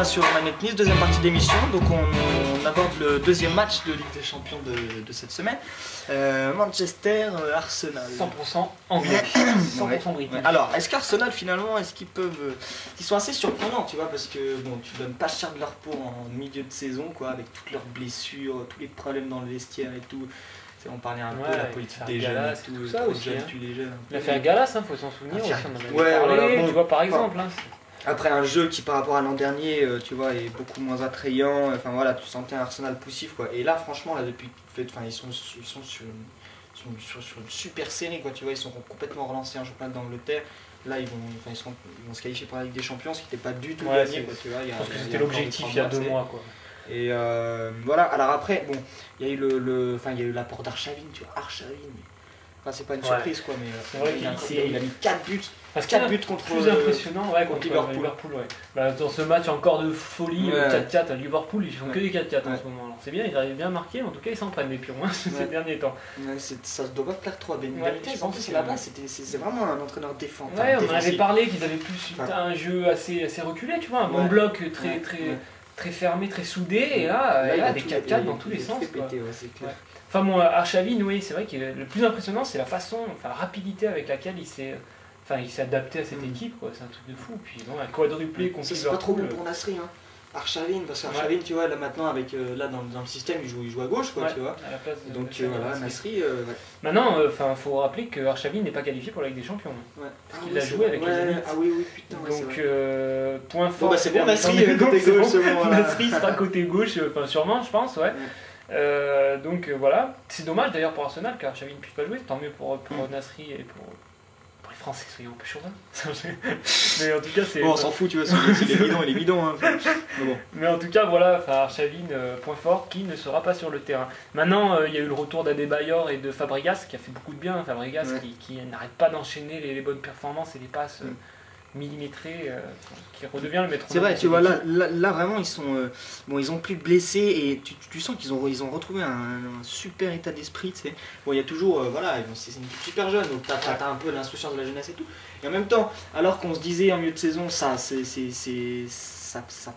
bien sur Manette Nice, deuxième partie d'émission. Donc on aborde le deuxième match de Ligue des Champions de cette semaine. Manchester, Arsenal. 100% anglais, 100% britannique. Alors, est-ce qu'Arsenal finalement, est-ce qu'ils peuvent... Ils sont assez surprenants, tu vois, parce que bon, tu donnes pas cher de leur peau en milieu de saison, quoi, avec toutes leurs blessures, tous les problèmes dans le vestiaire et tout. On parlait un peu de la politique des jeunes et tout ça aussi. Les jeunes. Il a fait un Galas, faut s'en souvenir. Aussi, on en avait parlé, voilà, bon, tu vois, par exemple. Après un jeu qui par rapport à l'an dernier, tu vois, est beaucoup moins attrayant. Enfin voilà, tu sentais un Arsenal poussif, quoi. Et là, franchement, là depuis, enfin ils sont sur une super série, quoi. Tu vois, ils sont complètement relancés en championnat d'Angleterre. Là, ils vont se qualifier pour la Ligue des Champions, ce qui n'était pas du tout gagné, quoi. Tu vois, je pense que c'était l'objectif il y a 2 mois, quoi. Et voilà. Alors après, bon, il y a eu l'apport d'Arshavin, tu vois, Arshavin. Enfin, c'est pas une surprise, quoi, mais c'est vrai il a mis 4 buts. Parce 4 buts contre plus impressionnant contre Liverpool. Ouais. Bah, dans ce match encore de folie, 4-4 à Liverpool, ils font que des 4-4 en ce moment. Alors, c'est bien, ils arrivent bien à marquer, mais en tout cas ils s'en prennent des pions ces derniers temps. Ça doit pas plaire trop à Benitez. Je pense que là-bas, c'est vraiment un entraîneur défensif. Ouais, on en avait parlé qu'ils avaient plus un jeu assez reculé, tu vois, un bon bloc très fermé, très soudé, et là des 4-4 dans tous les sens. Enfin bon, Arshavin, oui, c'est vrai que le plus impressionnant, c'est la rapidité avec laquelle il s'est adapté à cette équipe, quoi. C'est un truc de fou. Puis bon, un quadruplé contre Liverpool. C'est pas trop bon pour Nasri, hein. Arshavin, parce qu'Arshavin, tu vois, là maintenant, avec là dans le système, il joue à gauche, quoi, tu vois. À la place de donc voilà, Nasri. Maintenant, faut rappeler que Arshavin n'est pas qualifié pour la Ligue des Champions. Parce qu'il a joué avec les Zénith. Ah oui, putain. Donc, point fort. Bon, bah, c'est bon, Nasri, côté gauche. Nasri sera côté gauche, sûrement, je pense, ouais. Donc voilà, c'est dommage d'ailleurs pour Arsenal qu'Arshavin ne puisse pas jouer, tant mieux pour Nasri et pour les Français, soyons un peu chauvins. Mais en tout cas, c'est. Bon, on s'en fout, tu vois, il est bidon. Hein. Mais en tout cas, voilà, Arshavin, point fort, qui ne sera pas sur le terrain. Maintenant, il y a eu le retour d'Adebayor et de Fabregas qui a fait beaucoup de bien. Fabregas qui n'arrête pas d'enchaîner les bonnes performances et les passes. Millimétré, qui redevient le métronome. C'est vrai, tu vois, là vraiment ils sont ils ont plus de blessés et tu sens qu'ils ont retrouvé un super état d'esprit, tu sais. Bon, il y a toujours c'est une équipe super jeune, donc t'as un peu l'insouciance de la jeunesse et tout. Et en même temps, alors qu'on se disait en milieu de saison ça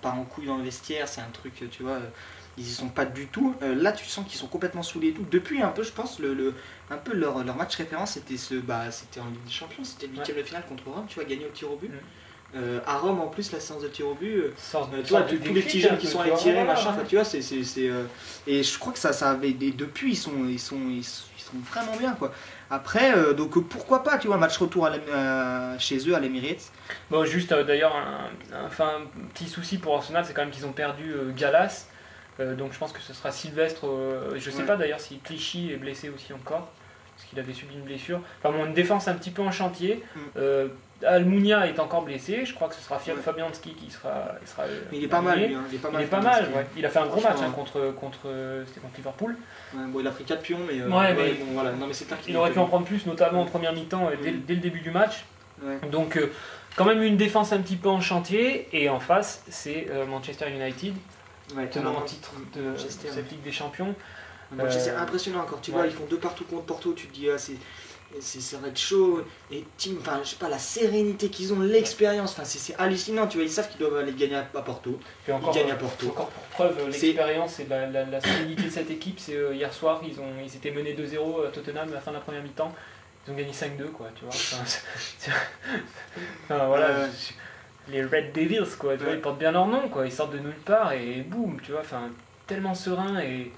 part en couille dans le vestiaire, c'est un truc, tu vois, ils y sont pas du tout. Là tu sens qu'ils sont complètement saoulés et tout. Depuis un peu, je pense, un peu leur match référence c'était c'était en Ligue des Champions, c'était le 8e de finale contre Rome, tu vois, gagné au tir au but. À Rome en plus, la séance de tir au but, tu vois, tous les petits jeunes qui sont allés tirer, machin, tu vois, et je crois que ça avait, depuis ils sont vraiment bien, quoi. Après, donc pourquoi pas, tu vois, match retour chez eux à l'Emirates. Bon, juste d'ailleurs, un petit souci pour Arsenal, c'est quand même qu'ils ont perdu Galas. Donc je pense que ce sera Sylvestre, je sais pas d'ailleurs si Clichy est blessé aussi encore, parce qu'il avait subi une blessure. Enfin bon, une défense un petit peu en chantier. Almunia est encore blessé, je crois que ce sera Fabianski qui sera mais il est pas mal, lui, hein. Il est pas mal, ouais. Il a fait un gros match contre Liverpool. Bon, il a pris 4 pions, mais voilà. Non, mais c'est clair il aurait pu en prendre plus, notamment en première mi-temps, dès le début du match. Donc quand même une défense un petit peu en chantier, et en face c'est Manchester United. Tenant en titre de cette Ligue des Champions. C'est impressionnant encore, tu vois, ils font 2 partout contre Porto, tu te dis, ça va être chaud, et je sais pas, la sérénité qu'ils ont, l'expérience, c'est hallucinant, tu vois, ils savent qu'ils doivent aller gagner à Porto. Ils gagnent à Porto. Encore pour preuve, l'expérience et la solidité de cette équipe, c'est hier soir, ils étaient menés 2-0 à Tottenham à la fin de la première mi-temps, ils ont gagné 5-2, quoi, tu vois. Voilà. Les Red Devils, quoi, tu vois, ils portent bien leur nom, quoi, ils sortent de nulle part et boum, tu vois, tellement serein et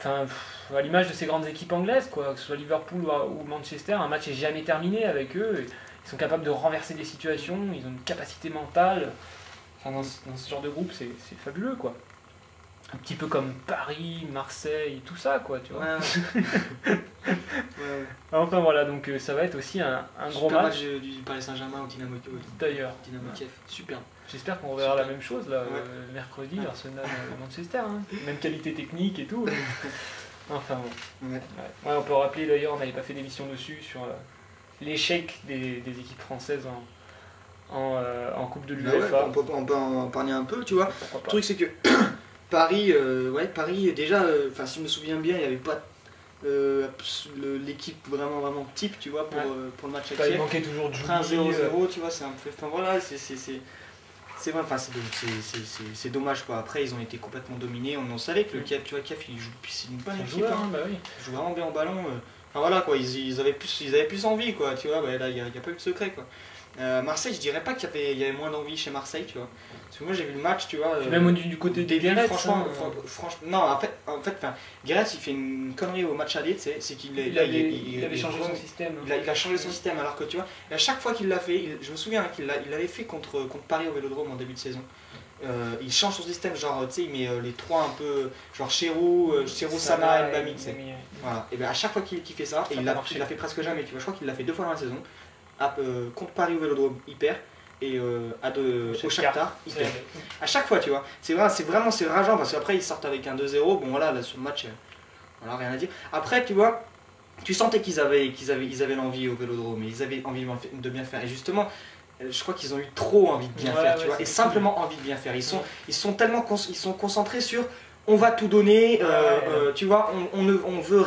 à l'image de ces grandes équipes anglaises, quoi, que ce soit Liverpool ou Manchester, un match est jamais terminé avec eux, ils sont capables de renverser des situations, ils ont une capacité mentale, dans ce genre de groupe c'est fabuleux, quoi. Un petit peu comme Paris, Marseille, tout ça, quoi, tu vois. Enfin voilà, donc ça va être aussi un gros match du Paris Saint-Germain au Dynamo d'ailleurs. Dynamo Kiev, super. J'espère qu'on reverra la même chose là, mercredi, Arsenal Manchester, hein. Même qualité technique et tout. Enfin bon. On peut rappeler d'ailleurs, on n'avait pas fait d'émission dessus sur l'échec des équipes françaises en Coupe de l'UEFA. On peut en parler un peu, tu vois. Le truc c'est que Paris, déjà, si je me souviens bien, il n'y avait pas l'équipe vraiment type, tu vois, pour le match à Kiev. Il manquait toujours de 1-0-0, tu vois, c'est un peu. Enfin voilà, C'est vrai, enfin, c'est dommage quoi. Après, ils ont été complètement dominés. On savait que le Kiev, tu vois, Kiev, c'est une bonne équipe. Hein. Bah oui. Ils jouent vraiment bien au ballon. Enfin voilà quoi, ils avaient plus envie quoi. Tu vois, bah, là, il n'y a pas eu de secret quoi. Marseille, je dirais pas qu'il y avait moins d'envie chez Marseille, tu vois. Parce que moi j'ai vu le match, tu vois. Même du côté des Guéret, franchement, non, en fait, Guéret il fait une connerie au match aller, c'est qu'il avait changé son système. Il a changé son système, alors que tu vois, à chaque fois qu'il l'a fait, je me souviens qu'il l'avait fait contre Paris au Vélodrome en début de saison. Il change son système, genre tu sais, il met les trois un peu, genre Chérou, Sana et Mbami, tu sais. Voilà, et bien à chaque fois qu'il fait ça, et il l'a fait presque jamais, tu vois, je crois qu'il l'a fait 2 fois dans la saison. Contre Paris au Vélodrome, il perd. Et au Shakhtar, il perd. À chaque fois, tu vois. C'est rageant parce qu'après ils sortent avec un 2-0. Bon, voilà, là, sur le match, voilà, rien à dire. Après, tu vois, tu sentais qu'ils avaient l'envie au Vélodrome, mais ils avaient envie de bien faire. Et justement, je crois qu'ils ont eu trop envie de bien faire, tu vois. Et simplement envie de bien faire. Ils sont tellement concentrés sur. On va tout donner, tu vois, on veut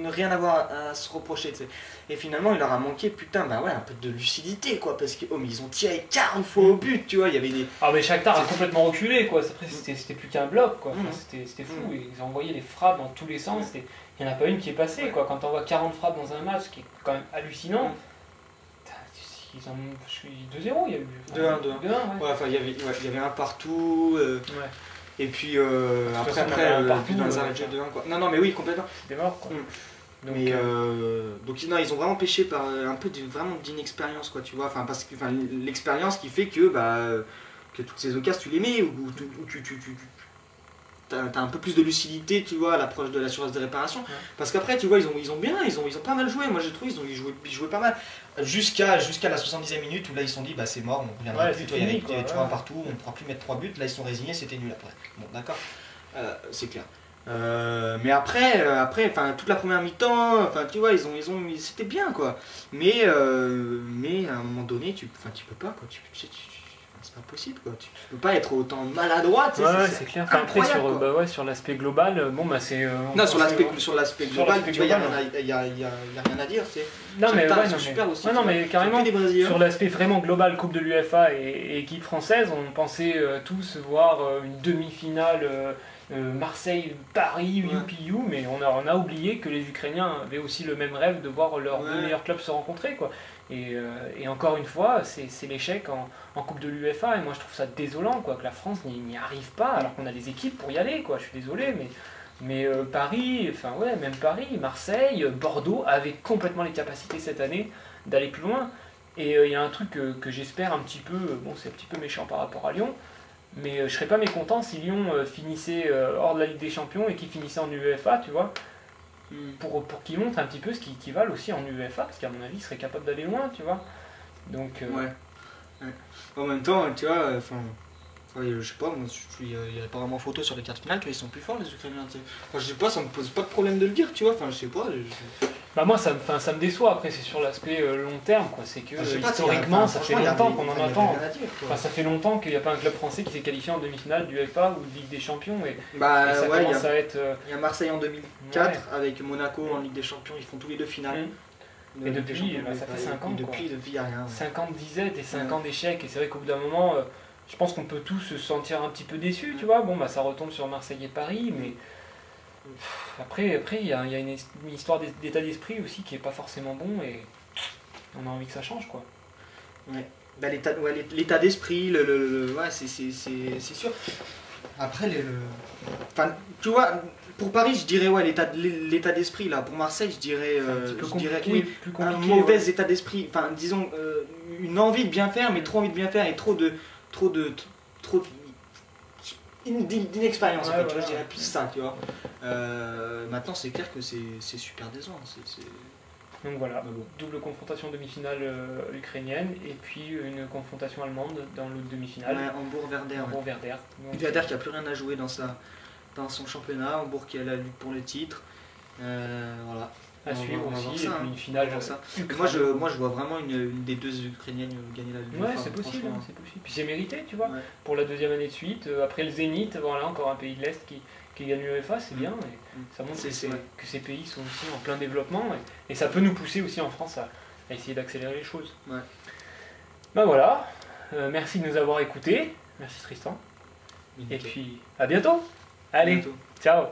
rien avoir à se reprocher, tu sais. Et finalement, il leur a manqué, putain, bah ouais, un peu de lucidité, quoi, parce que, mais ils ont tiré 40 fois au but, tu vois, il y avait des... Ah mais Shakhtar a complètement reculé, quoi, après c'était plus qu'un bloc, quoi, c'était fou, ils ont envoyé des frappes dans tous les sens, il n'y en a pas une qui est passée, quoi, quand on voit 40 frappes dans un match, qui est quand même hallucinant, ils ont... Je suis 2-0, il y a eu... 2-1, ouais, enfin, il y avait un partout... Et puis après dans les arrêts de jeu 2-1 quoi. Non mais oui complètement. C'était mort quoi. Donc, donc non, ils ont vraiment pêché par un peu vraiment d'inexpérience quoi tu vois. Enfin parce que l'expérience qui fait que que toutes ces occasions tu les mets ou t'as un peu plus de lucidité tu vois à l'approche de la surface de réparation. Parce qu'après tu vois ils ont pas mal joué. Moi j'ai trouvé ils jouaient pas mal. Jusqu'à la 70e minute où là ils se sont dit bah c'est mort, on reviendra plus, il y avait 3 partout, on ne pourra plus mettre 3 buts, là ils sont résignés, c'était nul après. Bon d'accord, c'est clair. Mais après toute la première mi-temps, tu vois, c'était bien quoi. Mais à un moment donné, tu peux pas quoi, c'est pas possible quoi, tu peux pas être autant maladroit. C'est clair. Enfin, après sur l'aspect global, bon bah c'est. Non sur l'aspect global, tu vois, il y a rien à dire. Non mais super aussi. Non mais carrément. Sur l'aspect vraiment global, Coupe de l'UEFA et équipe française, on pensait tous voir une demi-finale. Marseille-Paris, you, mais on a oublié que les Ukrainiens avaient aussi le même rêve de voir leurs deux meilleurs clubs se rencontrer, quoi. Et encore une fois, c'est l'échec en Coupe de l'UEFA, et moi je trouve ça désolant, quoi, que la France n'y arrive pas, alors qu'on a des équipes pour y aller, quoi. Je suis désolé, mais Paris, enfin ouais, même Paris, Marseille, Bordeaux avaient complètement les capacités cette année d'aller plus loin. Et il y a un truc que j'espère un petit peu, bon c'est un petit peu méchant par rapport à Lyon, mais je serais pas mécontent si Lyon finissait hors de la Ligue des Champions et qu'il finissait en UEFA, tu vois, pour qu'ils montrent un petit peu ce qu'ils valent aussi en UEFA, parce qu'à mon avis, ils seraient capables d'aller loin, tu vois. Donc, ouais. En même temps, tu vois, je sais pas, moi, il n'y a pas vraiment photo sur les cartes finales, ils sont plus forts les Ukrainiens, tu sais. Enfin, je sais pas, ça me pose pas de problème de le dire, tu vois, enfin, je sais pas. Bah moi ça me déçoit, après c'est sur l'aspect long terme quoi, c'est que historiquement ça fait longtemps qu'on en attend, ça fait longtemps qu'il n'y a pas un club français qui s'est qualifié en demi-finale du FA ou de Ligue des Champions et ça commence à être... Il y a Marseille en 2004 avec Monaco en Ligue des Champions, ils font tous les 2 finales. Et depuis, ça fait 5 ans depuis il n'y a rien. 5 ans de disette et 5 ans d'échecs, et c'est vrai qu'au bout d'un moment, je pense qu'on peut tous se sentir un petit peu déçus, tu vois, bon bah ça retombe sur Marseille et Paris, mais... Après il y a une histoire d'état d'esprit aussi qui est pas forcément bon et on a envie que ça change quoi. Ouais. Bah, l'état d'esprit, ouais, c'est sûr. Après enfin, tu vois, pour Paris je dirais ouais l'état d'esprit là. Pour Marseille je dirais un mauvais état d'esprit. Enfin disons une envie de bien faire mais trop envie de bien faire et trop d'inexpérience en fait, tu vois, je dirais plus ça, tu vois. Maintenant c'est clair que c'est super décevant. Donc voilà, double confrontation demi-finale ukrainienne et puis une confrontation allemande dans l'autre demi-finale. Ouais, Hambourg-Werder. Werder qui a plus rien à jouer dans son championnat, Hambourg qui a la lutte pour le titre. Voilà. À suivre aussi, et puis une finale. Moi je vois vraiment une des deux Ukrainiennes gagner la lutte. Ouais, c'est possible, c'est possible. Puis c'est mérité, tu vois, pour la deuxième année de suite. Après le Zénith, voilà, encore un pays de l'Est qui gagne l'UEFA, c'est bien. Et ça montre que ces pays sont aussi en plein développement. Et ça peut nous pousser aussi en France à essayer d'accélérer les choses. Ouais. Ben voilà, Merci de nous avoir écoutés. Merci Tristan. Et Nickel. puis à bientôt. Allez, Bientôt. ciao.